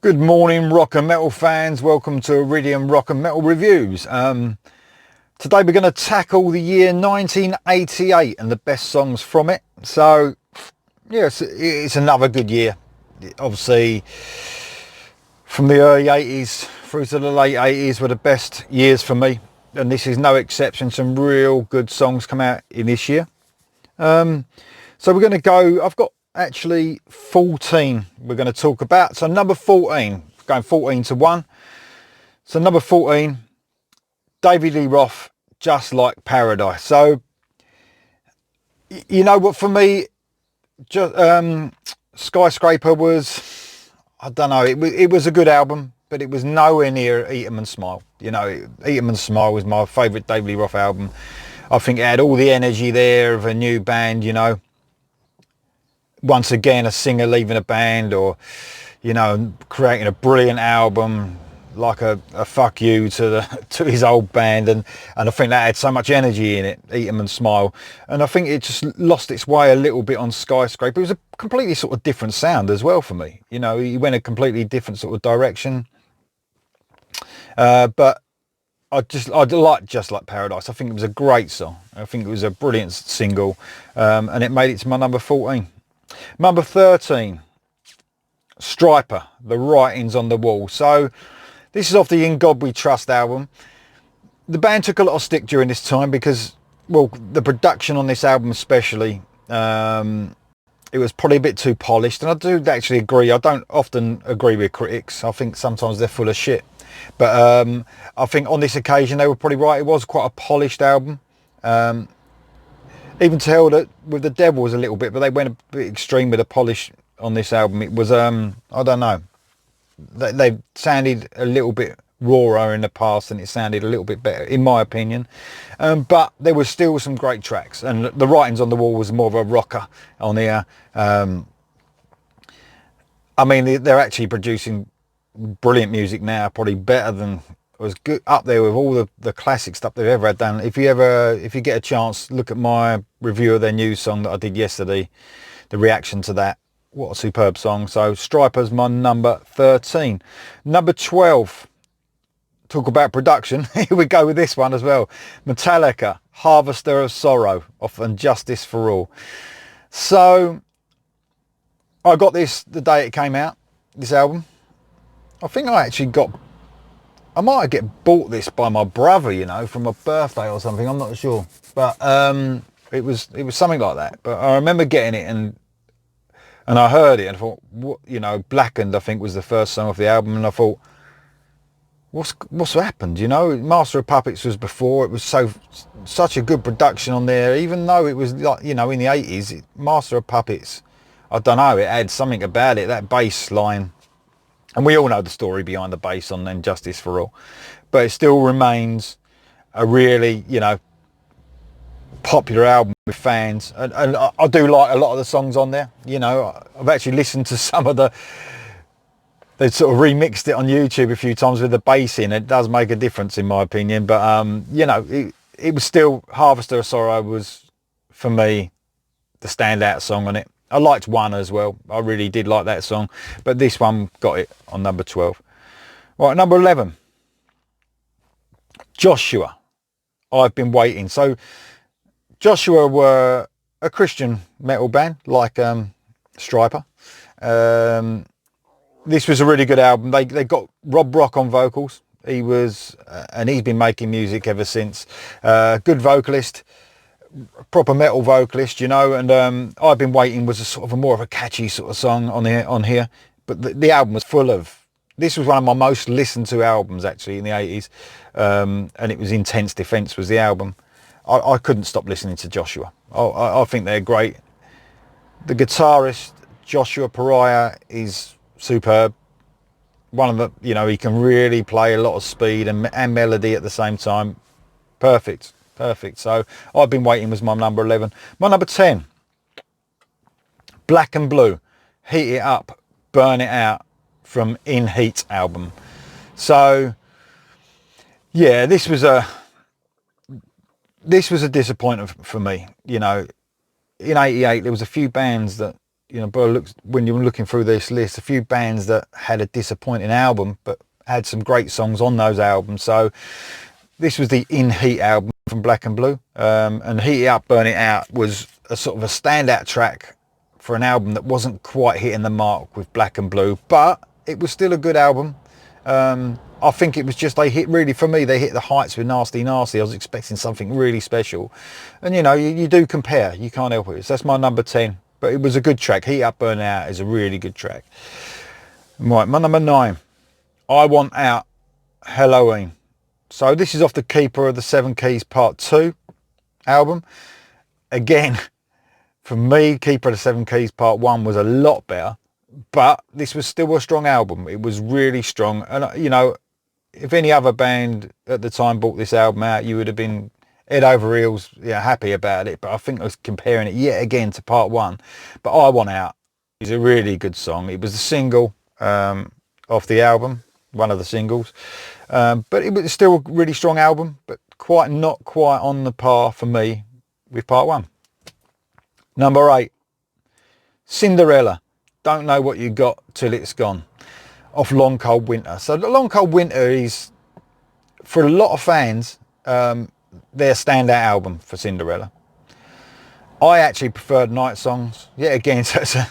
Good morning, rock and metal fans. Welcome to Iridium Rock and Metal Reviews. Today we're going to tackle the year 1988 and the best songs from it. So, yes, it's another good year. Obviously, from the early 80s through to the late 80s were the best years for me. And this is no exception. Some real good songs come out in this year. So we're going to go, I've got actually 14 we're going to talk about. So number 14, going 14 to 1. So number 14, David Lee Roth, Just Like Paradise. So, you know what, for me, Skyscraper was, I don't know, it was a good album, but it was nowhere near Eat 'em and Smile. You know, Eat 'em and Smile was my favourite David Lee Roth album. I think it had all the energy there of a new band, you know. Once again, a singer leaving a band, or, you know, creating a brilliant album like a fuck you to his old band, and I think that had so much energy in it, Eat 'em and Smile. And I think it just lost its way a little bit on Skyscraper. It was a completely sort of different sound as well for me. You know, he went a completely different sort of direction. But I like Just Like Paradise. I think it was a great song. I think it was a brilliant single, and it made it to my number 14. Number 13, Striper, The Writings on the Wall. So this is off the In God We Trust album. The band took a lot of stick during this time because, well, the production on this album especially, it was probably a bit too polished. And I do actually agree. I don't often agree with critics. I think sometimes they're full of shit. But I think on this occasion they were probably right. It was quite a polished album. Even to hell that with the Devil was a little bit, but they went a bit extreme with the polish on this album. It was, I don't know, they sounded a little bit rawer in the past, and it sounded a little bit better, in my opinion. But there was still some great tracks, and The Writings on the Wall was more of a rocker on here. I mean, they're actually producing brilliant music now, probably better than, was good, up there with all the classic stuff they've ever had done. If you get a chance, look at my review of their new song that I did yesterday, the reaction to that. What a superb song. So Striper's my number 13. Number 12, talk about production. Here we go with this one as well. Metallica, Harvester of Sorrow, off And Justice for All. So I got this the day it came out, this album. I think I might get bought this by my brother, you know, from a birthday or something. I'm not sure, but it was something like that. But I remember getting it, and I heard it and thought, what, you know, Blackened, I think, was the first song of the album, and I thought, what's happened? You know, Master of Puppets was before. It was such a good production on there, even though it was, like, you know, in the 80s. Master of Puppets, I don't know, it had something about it, that bass line. And we all know the story behind the bass on And Justice for All. But it still remains a really, you know, popular album with fans. And I do like a lot of the songs on there. You know, I've actually listened to some of they sort of remixed it on YouTube a few times with the bass in. It does make a difference in my opinion. But, you know, it was still, Harvester of Sorrow was, for me, the standout song on it. I liked One as well. I really did like that song. But this one got it on number 12. Right, number 11. Joshua, I've Been Waiting. So Joshua were a Christian metal band like Striper. This was a really good album. They got Rob Rock on vocals. He was, and he's been making music ever since. Good vocalist. Proper metal vocalist, you know, and I've Been Waiting was a sort of a more of a catchy sort of song on here, but the album was full of, this was one of my most listened to albums actually in the 80s, and it was Intense Defense was the album. I couldn't stop listening to Joshua. I think they're great. The guitarist Joshua Pariah is superb. One of the, you know, he can really play a lot of speed and melody at the same time. Perfect. So I've Been Waiting was my number 11. My number 10, Black and Blue, Heat It Up, Burn It Out, from In Heat album. So yeah, this was a disappointment for me. You know, in '88 there was a few bands that you know, but when you're looking through this list, a few bands that had a disappointing album, but had some great songs on those albums. So this was the In Heat album from Black and Blue, and Heat It Up, Burn It Out was a sort of a standout track for an album that wasn't quite hitting the mark with Black and Blue, but it was still a good album. I think it was just they hit the heights with Nasty Nasty. I was expecting something really special, and you know, you do compare, you can't help it. So that's my number 10, but it was a good track. Heat Up Burn Out is a really good track. Right, my number 9, I Want Out, Halloween. So this is off the Keeper of the Seven Keys Part 2 album. Again, for me, Keeper of the Seven Keys Part 1 was a lot better, but this was still a strong album. It was really strong, and you know, if any other band at the time brought this album out, you would have been head over heels, yeah, happy about it. But I think I was comparing it yet again to Part 1. But I Want Out is a really good song. It was the single off the album, one of the singles. But it was still a really strong album, but not quite on the par for me with Part 1. Number 8, Cinderella, Don't Know What You Got Till It's Gone, off Long Cold Winter. So the Long Cold Winter is, for a lot of fans, their standout album for Cinderella. I actually preferred Night Songs. Yeah, again, so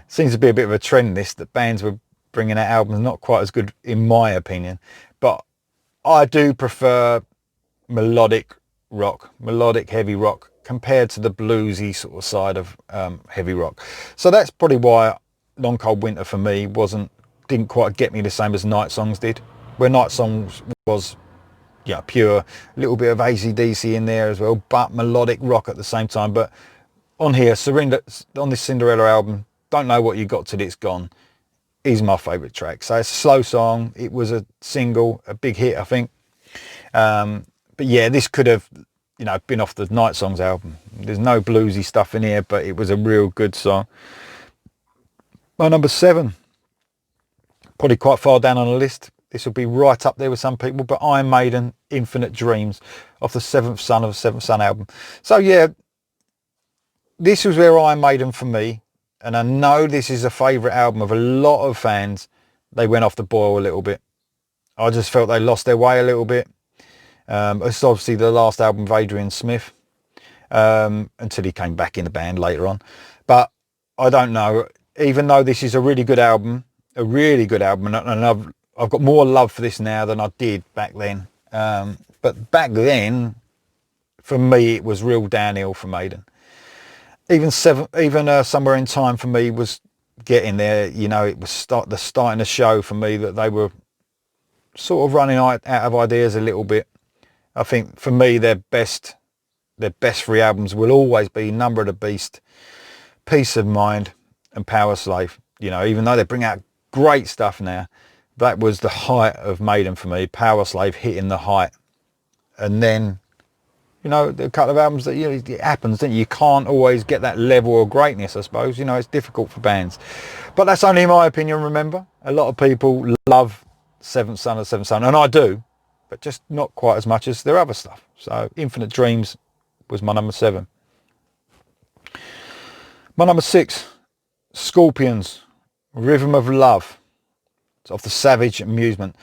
seems to be a bit of a trend this, that bands were bringing out albums not quite as good in my opinion, but I do prefer melodic heavy rock compared to the bluesy sort of side of heavy rock. So that's probably why Long Cold Winter for me didn't quite get me the same as Night Songs did, where Night Songs was, yeah, pure, little bit of AC/DC in there as well, but melodic rock at the same time. But on here, on this Cinderella album, Don't Know What You Got Till It's Gone is my favourite track. So it's a slow song. It was a single, a big hit, I think. But yeah, this could have, you know, been off the Night Songs album. There's no bluesy stuff in here, but it was a real good song. My number 7, probably quite far down on the list. This will be right up there with some people, but Iron Maiden, Infinite Dreams, off the Seventh Son of the Seventh Son album. So yeah, this was where Iron Maiden for me, and I know this is a favourite album of a lot of fans, they went off the boil a little bit. I just felt they lost their way a little bit. It's obviously the last album of Adrian Smith, until he came back in the band later on. But I don't know, even though this is a really good album, and I've got more love for this now than I did back then. But back then, for me, it was real downhill for Maiden. Even Somewhere in Time for me was getting there. You know, it was starting to show for me that they were sort of running out of ideas a little bit. I think for me, their best 3 albums will always be Number of the Beast, Peace of Mind, and Power Slave. You know, even though they bring out great stuff now, that was the height of Maiden for me. Power Slave hitting the height, and then, you know, a couple of albums that, you know, it happens, don't you? You can't always get that level of greatness, I suppose. You know, it's difficult for bands, but that's only my opinion. Remember, a lot of people love Seventh Son of Seventh Son, and I do, but just not quite as much as their other stuff. So Infinite Dreams was my number 7. My number 6, Scorpions, Rhythm of Love. It's off the Savage Amusement.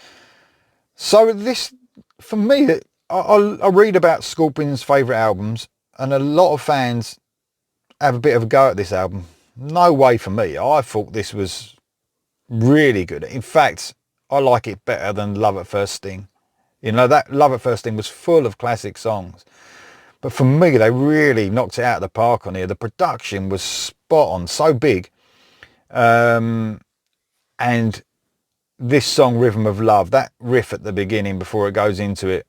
So this, for me, I read about Scorpions' favourite albums, and a lot of fans have a bit of a go at this album. No way for me. I thought this was really good. In fact, I like it better than Love at First Sting. You know, that Love at First Sting was full of classic songs. But for me, they really knocked it out of the park on here. The production was spot on, so big. And this song, Rhythm of Love, that riff at the beginning before it goes into it,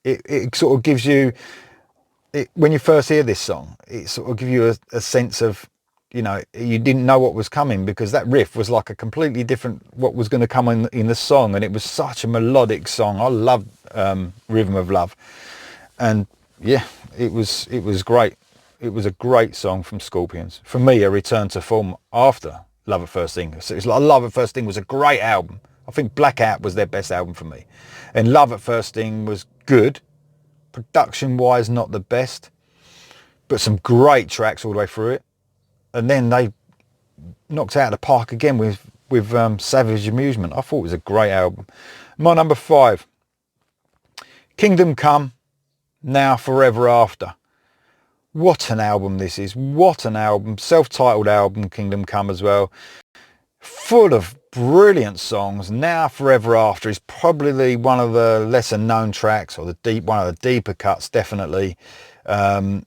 it sort of gives you, when you first hear this song, it sort of gives you a sense of, you know, you didn't know what was coming, because that riff was like a completely different what was going to come in the song, and it was such a melodic song. I loved Rhythm of Love, and yeah, it was great. It was a great song from Scorpions. For me, a return to form after Love at First Sting. So it's like Love at First Sting was a great album. I think Blackout was their best album for me, and Love at First Sting was good, production wise not the best, but some great tracks all the way through it. and then they knocked it out of the park again with Savage Amusement. I thought it was a great album. My number 5, Kingdom Come, Now Forever After. What an album this is. What an album. Self-titled album, Kingdom Come as well. Full of brilliant songs. Now Forever After is probably one of the lesser known tracks, or one of the deeper cuts, definitely. I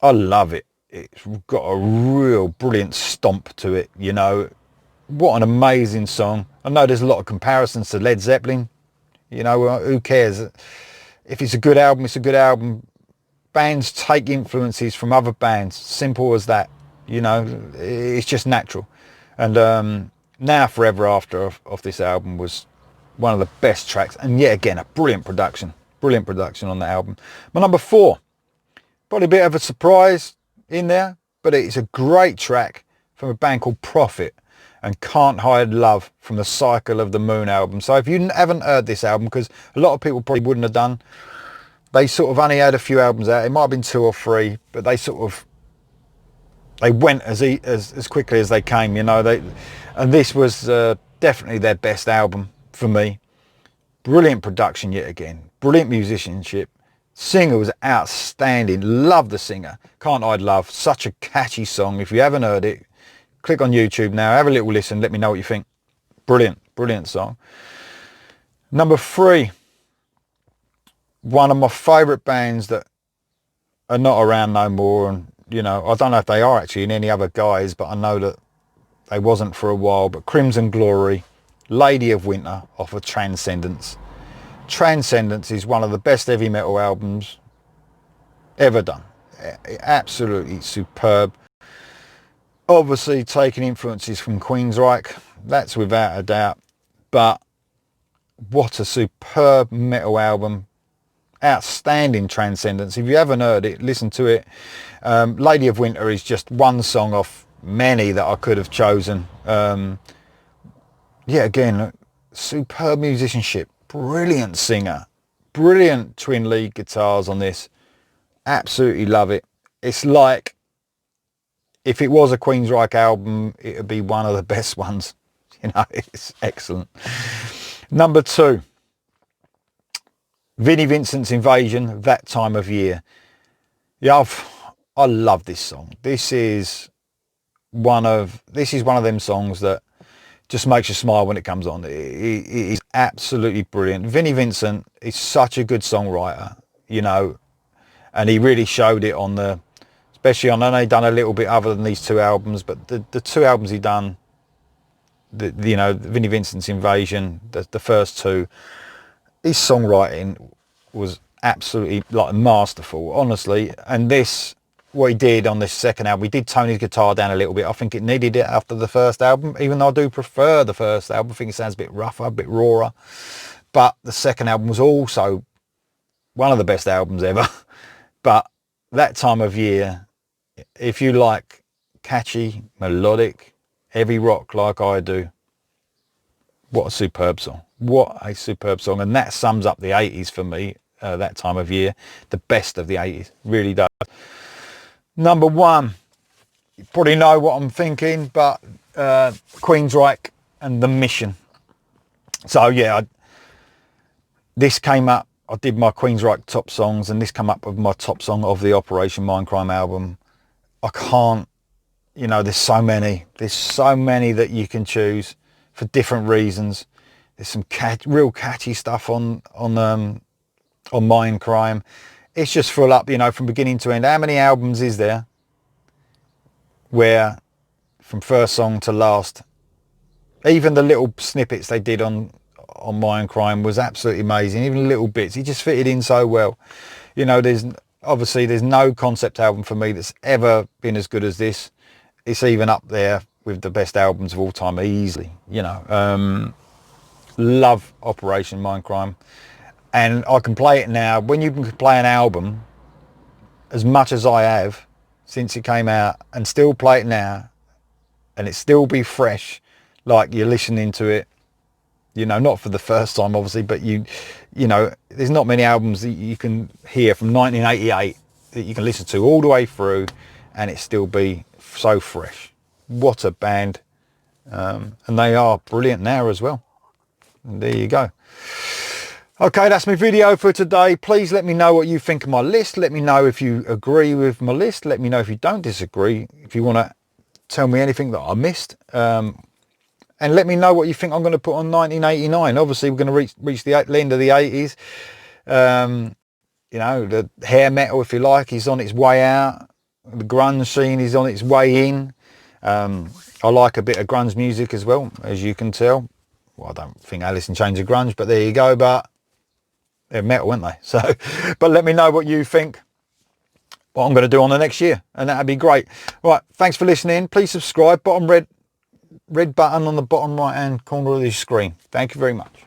love it. It's got a real brilliant stomp to it, you know. What an amazing song. I know there's a lot of comparisons to Led Zeppelin. You know, who cares? If it's a good album, it's a good album. Bands take influences from other bands. Simple as that. You know, it's just natural. And Now Forever After of this album was one of the best tracks. And yet again, a brilliant production. Brilliant production on the album. My number 4, probably a bit of a surprise in there, but it's a great track from a band called Prophet, and Can't Hide Love from the Cycle of the Moon album. So if you haven't heard this album, because a lot of people probably wouldn't have done, they sort of only had a few albums out. It might have been 2 or 3, but they went as quickly as they came, you know. And this was definitely their best album for me. Brilliant production yet again. Brilliant musicianship. Singer was outstanding. Love the singer. Can't Hide Love. Such a catchy song. If you haven't heard it, click on YouTube now. Have a little listen. Let me know what you think. Brilliant. Brilliant song. Number 3. One of my favourite bands that are not around no more, and you know, I don't know if they are actually in any other guise, but I know that they wasn't for a while. But Crimson Glory, Lady of Winter off of Transcendence. Transcendence is one of the best heavy metal albums ever done. Absolutely superb. Obviously taking influences from Queensryche, that's without a doubt. But what a superb metal album. Outstanding Transcendence. If you haven't heard it, listen to it. Lady of Winter is just one song off many that I could have chosen. Yeah, again, superb musicianship. Brilliant singer. Brilliant twin lead guitars on this. Absolutely love it. It's like, if it was a Queensryche album, it would be one of the best ones. You know, it's excellent. Number 2. Vinnie Vincent's Invasion, That Time of Year. Yeah, I love this song. This is one of them songs that just makes you smile when it comes on. It is absolutely brilliant. Vinnie Vincent is such a good songwriter, you know, and he really showed it on especially on, I know he done a little bit other than these 2 albums, but the 2 albums he done, you know, Vinnie Vincent's Invasion, the first 2, his songwriting was absolutely like masterful, honestly. And what he did on this second album, he did tone his guitar down a little bit. I think it needed it after the first album, even though I do prefer the first album. I think it sounds a bit rougher, a bit rawer. But the second album was also one of the best albums ever. But That Time of Year, if you like catchy, melodic, heavy rock like I do, what a superb song. What a superb song. And that sums up the 80s for me, That Time of Year. The best of the 80s. Really does. Number 1. You probably know what I'm thinking, but Queensryche and The Mission. So yeah, this came up. I did my Queensryche top songs, and this came up with my top song of the Operation Mindcrime album. I can't, you know, there's so many that you can choose for different reasons. There's some real catchy stuff on Mindcrime. It's just full up, you know, from beginning to end. How many albums is there where from first song to last, even the little snippets they did on Mindcrime was absolutely amazing. Even little bits, he just fitted in so well. You know, there's no concept album for me that's ever been as good as this. It's even up there with the best albums of all time easily, you know. Love Operation Mindcrime, and I can play it now. When you can play an album as much as I have since it came out, and still play it now, and it still be fresh, like you're listening to it, you know, not for the first time obviously, but you know, there's not many albums that you can hear from 1988 that you can listen to all the way through and it still be so fresh. What a band. And they are brilliant now as well. And there you go. Okay, that's my video for today. Please let me know what you think of my list. Let me know if you agree with my list. Let me know if you don't disagree. If you want to tell me anything that I missed. And let me know what you think I'm going to put on 1989. Obviously, we're going to reach the end of the 80s. You know, the hair metal, if you like, is on its way out. The grunge scene is on its way in. I like a bit of grunge music as well, as you can tell. Well, I don't think Alice in Chains are grunge, but there you go. But they're metal, aren't they? So, but let me know what you think, what I'm going to do on the next year, and that'd be great. Right, thanks for listening. Please subscribe. Bottom red button on the bottom right hand corner of the screen. Thank you very much.